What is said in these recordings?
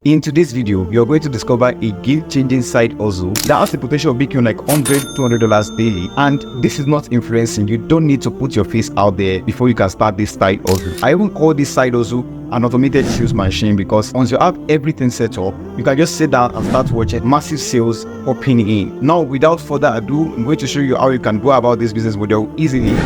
In today's video, you're going to discover a game-changing side hustle that has the potential of making you like $100, $200 daily. And this is not influencing. You don't need to put your face out there before you can start this side hustle. I even call this side hustle an automated sales machine, because once you have everything set up, you can just sit down and start watching massive sales popping in. Now, without further ado, I'm going to show you how you can go about this business model easily.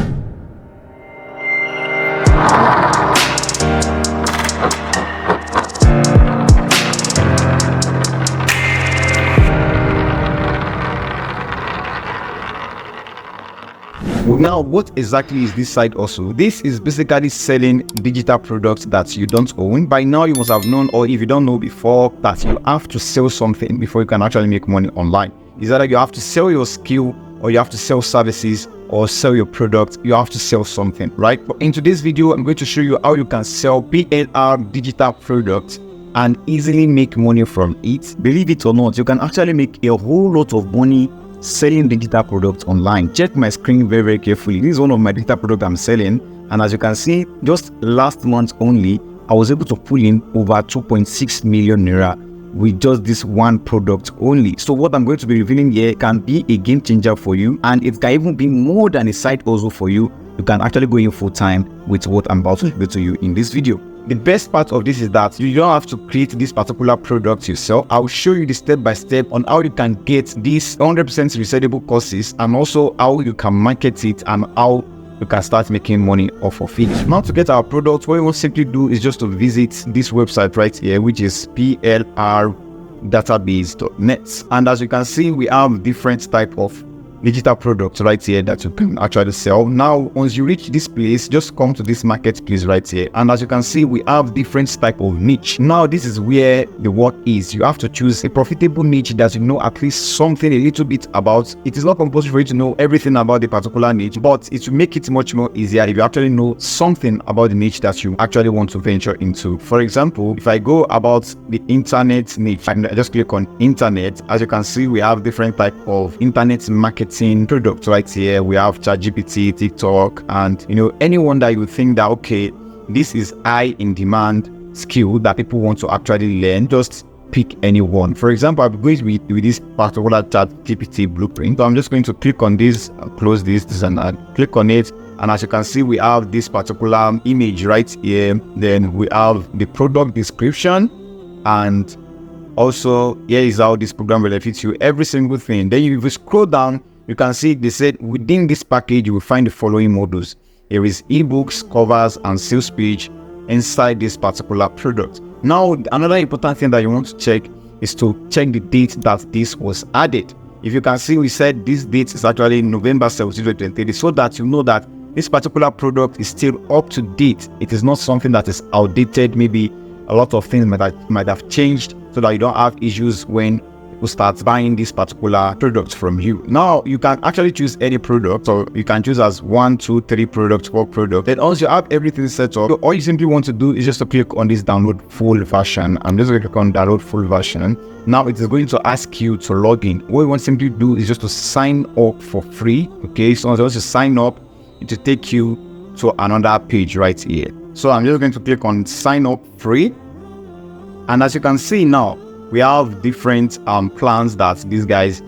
Now, what exactly is this side hustle? This is basically selling digital products that you don't own. By now, you must have known, or if you don't know before, that you have to sell something before you can actually make money online. Is that you have to sell your skill, or you have to sell services, or sell your product. You have to sell something, right? But in today's video, I'm going to show you how you can sell PLR digital products and easily make money from it. Believe it or not, you can actually make a whole lot of money selling digital products online. Check my screen very carefully. This is one of my digital products I'm selling, and as you can see, just last month only, I was able to pull in over 2.6 million naira with just this one product only. So what I'm going to be revealing here can be a game changer for you, and it can even be more than a side hustle for you. You can actually go in full time with what I'm about to reveal to you in this video. The best part of this is that you don't have to create this particular product yourself. I'll show you the step-by-step on how you can get these 100% resellable courses, and also how you can market it and how you can start making money off of it. Now, to get our product, what you want to simply do is just to visit this website right here, which is plrdatabase.net. And as you can see, we have different type of digital products right here that you can actually sell. Now, once you reach this place, just come to this marketplace right here, and as you can see, we have different type of niche. Now, this is where the work is. You have to choose a profitable niche that you know at least something a little bit about. It is not compulsory for you to know everything about the particular niche, but it will make it much more easier if you actually know something about the niche that you actually want to venture into. For example, if I go about the internet niche, and I just click on internet, as you can see, we have different type of internet marketing products right here. We have ChatGPT, TikTok, and anyone that you think that okay, this is high in demand skill that people want to actually learn, just pick any one. For example, I'm going with this particular ChatGPT blueprint. So I'm just going to click on this, close this, and click on it. And as you can see, we have this particular image right here. Then we have the product description, and also here is how this program benefits you, every single thing. Then if you scroll down, you can see they said within this package you will find the following modules. Here is ebooks, covers, and sales page inside this particular product. Now, another important thing that you want to check is to check the date that this was added. If you can see, we said this date is actually November 17, 2023, so that you know that this particular product is still up to date. It is not something that is outdated. Maybe a lot of things might have changed, so that you don't have issues when people start buying this particular product from you. Now, you can actually choose any product, or you can choose as 1, 2, 3 products, 4 products. Then once you have everything set up, all you simply want to do is just to click on this download full version. I'm just going to click on download full version. Now it is going to ask you to log in. What you want to simply do is just to sign up for free. Okay, so once you sign up, it will take you to another page right here. So I'm just going to click on sign up free, and as you can see now, we have different plans that these guys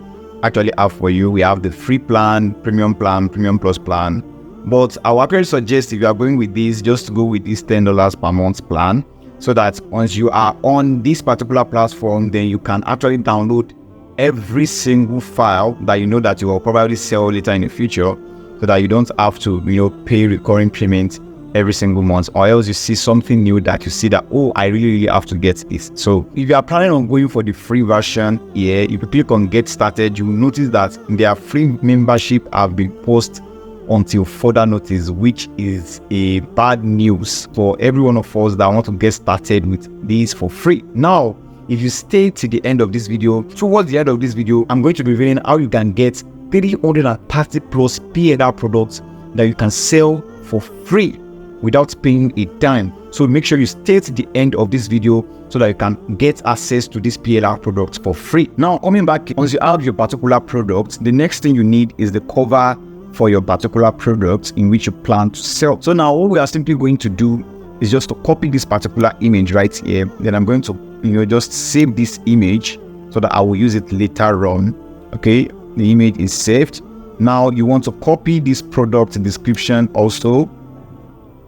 actually have for you. We have the free plan, premium plus plan. But I would actually suggest, if you are going with this, just to go with this $10 per month plan, so that once you are on this particular platform, then you can actually download every single file that you know that you will probably sell later in the future, so that you don't have to pay recurring payments every single month, or else you see something new that you see that, oh, I really have to get this. So if you are planning on going for the free version here, if you click on get started, you will notice that their free membership have been posted until further notice, which is a bad news for every one of us that want to get started with these for free. Now, if you stay to the end of this video, towards the end of this video, I'm going to be revealing how you can get 330 plus PLR products that you can sell for free without paying a dime. So make sure you stay to the end of this video so that you can get access to this PLR product for free. Now, coming back, once you have your particular product, the next thing you need is the cover for your particular product in which you plan to sell. So now what we are simply going to do is just to copy this particular image right here. Then I'm going to, just save this image so that I will use it later on. Okay, the image is saved. Now you want to copy this product description also.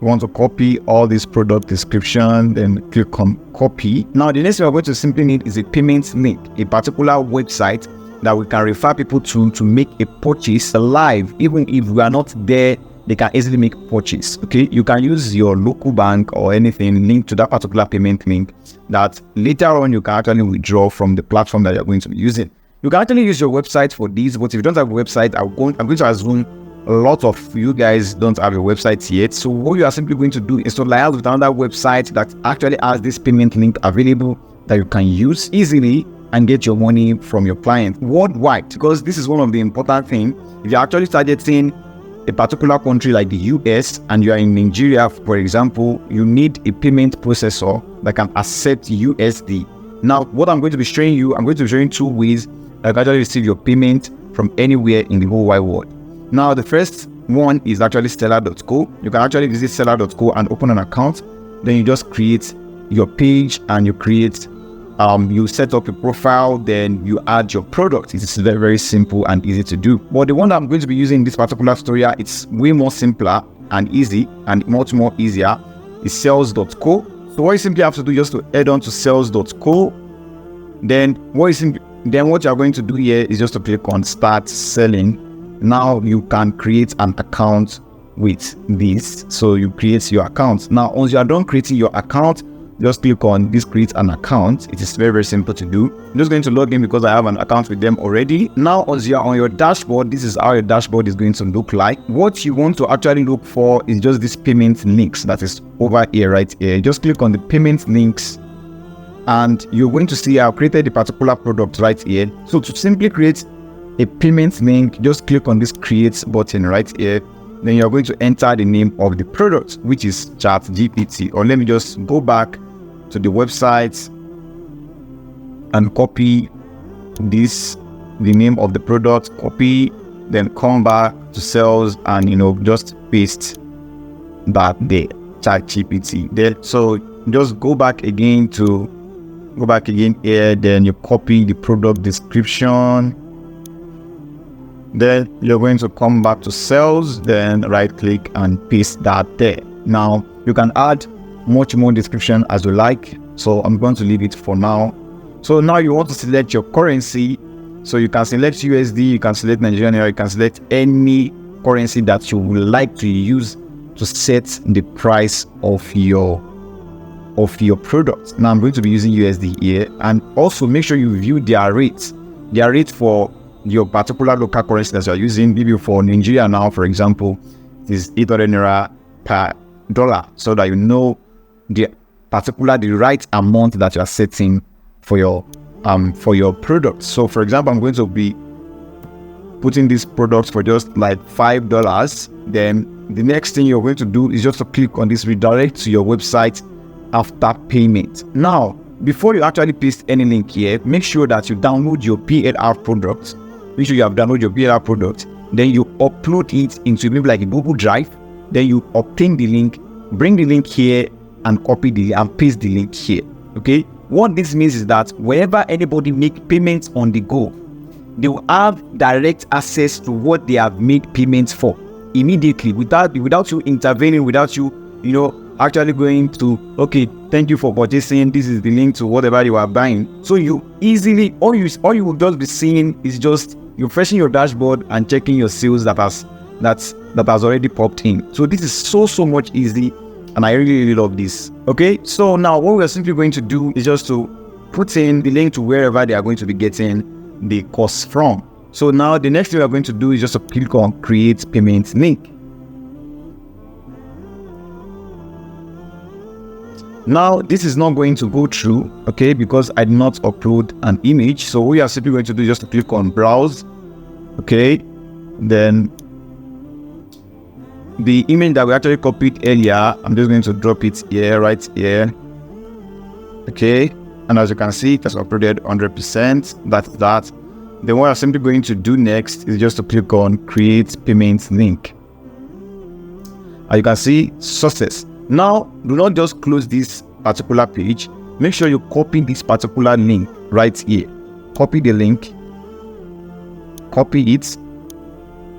You want to copy all this product description, then click on copy. Now the next thing we're going to simply need is a payment link, a particular website that we can refer people to make a purchase live. Even if we are not there, they can easily make a purchase. Okay, you can use your local bank or anything linked to that particular payment link that later on you can actually withdraw from the platform that you're going to be using. You can actually use your website for this, but if you don't have a website, I'm going to assume a lot of you guys don't have a website yet. So what you are simply going to do is to liaise with another website that actually has this payment link available that you can use easily and get your money from your client worldwide. Because this is one of the important things. If you're actually targeting a particular country like the US and you are in Nigeria, for example, you need a payment processor that can accept USD. Now, what I'm going to be showing you, I'm going to be showing two ways that you can actually receive your payment from anywhere in the whole wide world. Now, the first one is actually Stellar.co. You can actually visit Stellar.co and open an account. Then you just create your page and you set up a profile, then you add your product. It's very, very simple and easy to do. But the one that I'm going to be using in this particular tutorial, it's way more simpler and easy and much more easier, is Sales.co. So what you simply have to do just to head on to Sales.co. Then what you're going to do here is just to click on Start Selling. Now you can create an account with this. So you create your account. Now, once you are done creating your account, just click on this create an account. It is very, very simple to do. I'm just going to log in because I have an account with them already. Now, once you are on your dashboard, this is how your dashboard is going to look like. What you want to actually look for is just this payment links that is over here, right here. Just click on the payment links and you're going to see I've created a particular product right here. So to simply create a payment link, just click on this create button right here. Then you're going to enter the name of the product, which is ChatGPT. Or let me just go back to the website and copy the name of the product, copy, then come back to sales and just paste that there, ChatGPT there. So just go back again here, then you copy the product description. Then you're going to come back to sales, then right click and paste that there. Now you can add much more description as you like, so I'm going to leave it for now. So now you want to select your currency, so you can select USD, you can select Nigerian naira, you can select any currency that you would like to use to set the price of your product. Now I'm going to be using USD here, and also make sure you view their rates for your particular local currency that you're using. Maybe for Nigeria now, for example, is 800 naira per dollar, so that you know the right amount that you are setting for your product. So for example, I'm going to be putting this product for just like $5. Then the next thing you're going to do is just to click on this redirect to your website after payment. Now, before you actually paste any link here, make sure that you download your PLR product. Make sure you have downloaded your PLR product. Then you upload it into maybe like a Google Drive. Then you obtain the link, bring the link here, and copy and paste the link here. Okay. What this means is that wherever anybody make payments on the go, they will have direct access to what they have made payments for immediately, without you intervening, without you actually going to, okay, thank you for purchasing, this is the link to whatever you are buying. So you easily, all you will just be seeing is just you're refreshing your dashboard and checking your sales that has already popped in. So this is so much easy, and I really love this. Okay, so now what we're simply going to do is just to put in the link to wherever they are going to be getting the course from. So now the next thing we're going to do is just to click on create payment link. Now this is not going to go through, okay, because I did not upload an image. So what we are simply going to do is just to click on browse. Okay, then the image that we actually copied earlier, I'm just going to drop it here, right here. Okay, and as you can see, it has uploaded 100%. That's that. Then what I'm simply going to do next is just to click on create payment link. As you can see, success. Now, do not just close this particular page. Make sure you copy this particular link right here. Copy the link, copy it,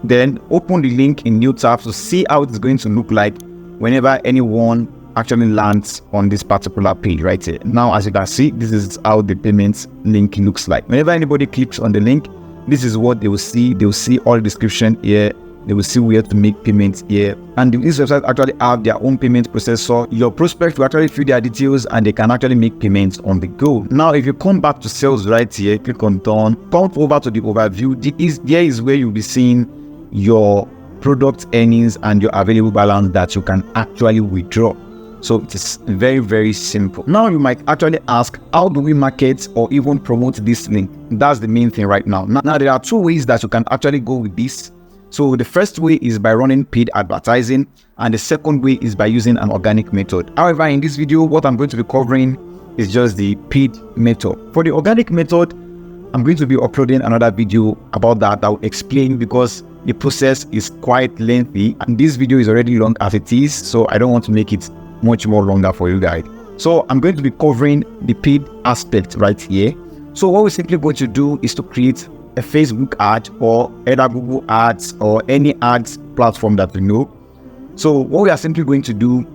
then open the link in new tab to see how it's going to look like whenever anyone actually lands on this particular page right here. Now, as you can see, this is how the payments link looks like. Whenever anybody clicks on the link, this is what they will see. They will see all the description here. They will see where to make payments here. And this website actually have their own payment processor. Your prospect will actually fill their details and they can actually make payments on the go. Now, if you come back to sales right here, click on done, come over to the overview. There is where you'll be seeing your product earnings and your available balance that you can actually withdraw. So it is very, very simple. Now you might actually ask, how do we market or even promote this link? That's the main thing right now. Now there are two ways that you can actually go with this. So the first way is by running paid advertising, and the second way is by using an organic method. However, in this video, what I'm going to be covering is just the paid method. For the organic method, I'm going to be uploading another video about that will explain, because the process is quite lengthy and this video is already long as it is, so I don't want to make it much more longer for you guys. So I'm going to be covering the paid aspect right here. So what we're simply going to do is to create a Facebook ad or either Google Ads or any ads platform that we know. So what we are simply going to do,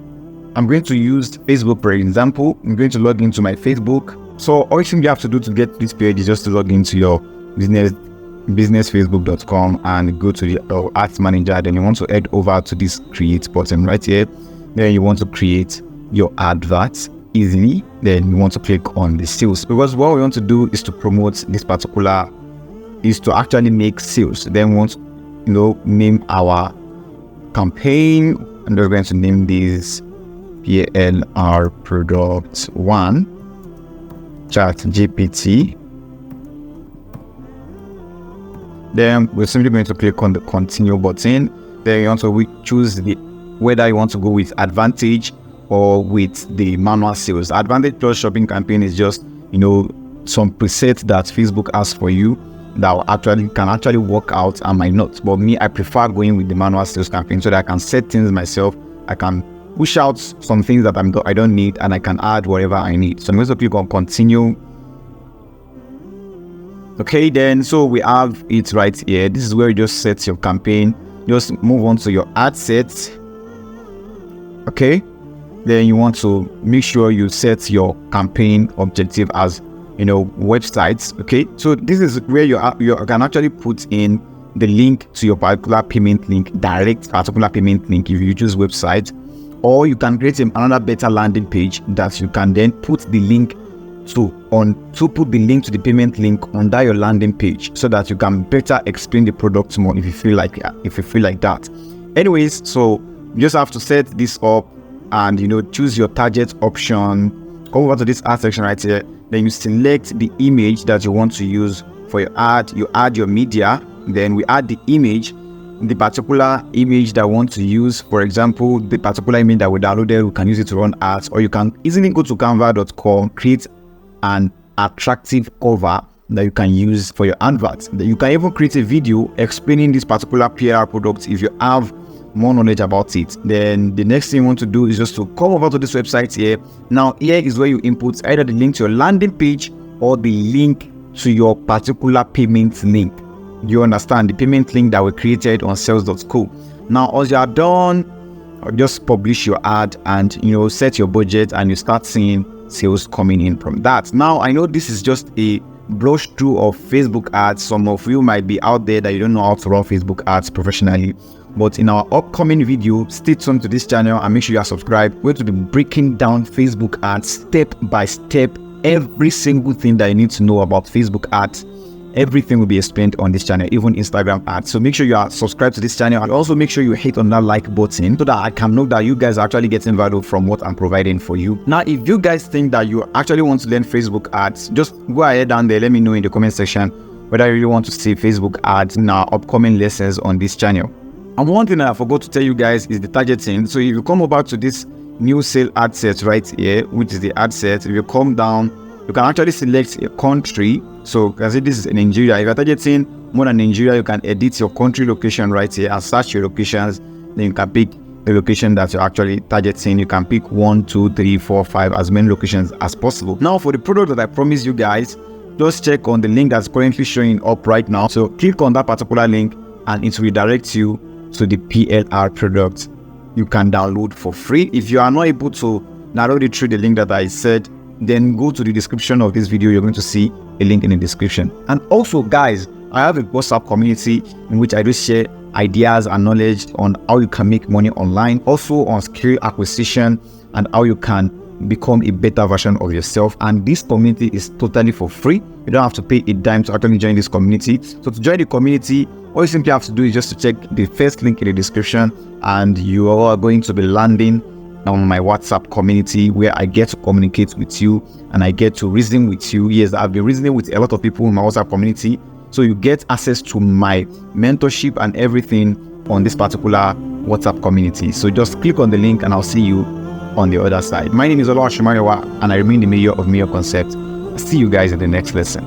I'm going to use Facebook for example. I'm going to log into my Facebook. So all you have to do to get this page is just to log into your businessfacebook.com and go to the ads manager. Then you want to head over to this create button right here. Then you want to create your adverts easily. Then you want to click on the sales, because what we want to do is to promote this particular, is to actually make sales. Then we want to, name our campaign, and we're going to name this PLR Product 1 ChatGPT. Then we're simply going to click on the continue button. Then you want to choose whether you want to go with Advantage or with the manual sales. Advantage Plus Shopping Campaign is just, some preset that Facebook asks for you that can actually work out and might not. But me, I prefer going with the manual sales campaign so that I can set things myself. I can push out some things that I don't need, and I can add whatever I need. So I'm going to click on continue. Okay, then so we have it right here. This is where you just set your campaign. Just move on to your ad set. Okay, then you want to make sure you set your campaign objective as websites. Okay, so this is where you can actually put in the link to your particular payment link, direct particular payment link if you choose website, or you can create another better landing page that you can then put the link to put the link to the payment link under your landing page, so that you can better explain the product more if you feel like that. Anyways, so you just have to set this up and choose your target option. Go over to this ad section right here. Then you select the image that you want to use for your ad. You add your media. Then we add the image, the particular image that we want to use. For example, the particular image that we downloaded, we can use it to run ads, or you can easily go to canva.com, create an attractive cover that you can use for your adverts. You can even create a video explaining this particular PR product if you have more knowledge about it. Then the next thing you want to do is just to come over to this website here. Now here is where you input either the link to your landing page or the link to your particular payment link. You understand, the payment link that we created on sales.co. Now once you are done, just publish your ad and set your budget, and you start seeing sales coming in from that. Now I know this is just a brush through of Facebook ads. Some of you might be out there that you don't know how to run Facebook ads professionally, but in our upcoming video, stay tuned to this channel and make sure you are subscribed. We're going to be breaking down Facebook ads step by step, every single thing that you need to know about Facebook ads. Everything will be explained on this channel, even Instagram ads. So make sure you are subscribed to this channel, and also make sure you hit on that like button so that I can know that you guys are actually getting value from what I'm providing for you. Now, if you guys think that you actually want to learn Facebook ads, just go ahead down there. Let me know in the comment section whether you really want to see Facebook ads in our upcoming lessons on this channel. And one thing that I forgot to tell you guys is the targeting. So if you come over to this new sale ad set right here, which is the ad set, if you come down, you can actually select a country. So you can see this is Nigeria. If you're targeting more than Nigeria, you can edit your country location right here and search your locations. Then you can pick the location that you're actually targeting. You can pick 1, 2, 3, 4, 5, as many locations as possible. Now for the product that I promised you guys, just check on the link that's currently showing up right now. So click on that particular link and it will redirect you to the PLR product you can download for free. If you are not able to download it through the link that I said, then go to the description of this video. You're going to see a link in the description. And also guys, I have a WhatsApp community in which I do share ideas and knowledge on how you can make money online, also on skill acquisition and how you can become a better version of yourself. And this community is totally for free. You don't have to pay a dime to actually join this community. So to join the community, all you simply have to do is just to check the first link in the description, and you are going to be landing on my WhatsApp community where I get to communicate with you and I get to reason with you. Yes, I've been reasoning with a lot of people in my WhatsApp community. So you get access to my mentorship and everything on this particular WhatsApp community. So just click on the link and I'll see you on the other side. My name is Oluwaseun Mayowa and I remain the mayor of Mayor Concept. See you guys in the next lesson.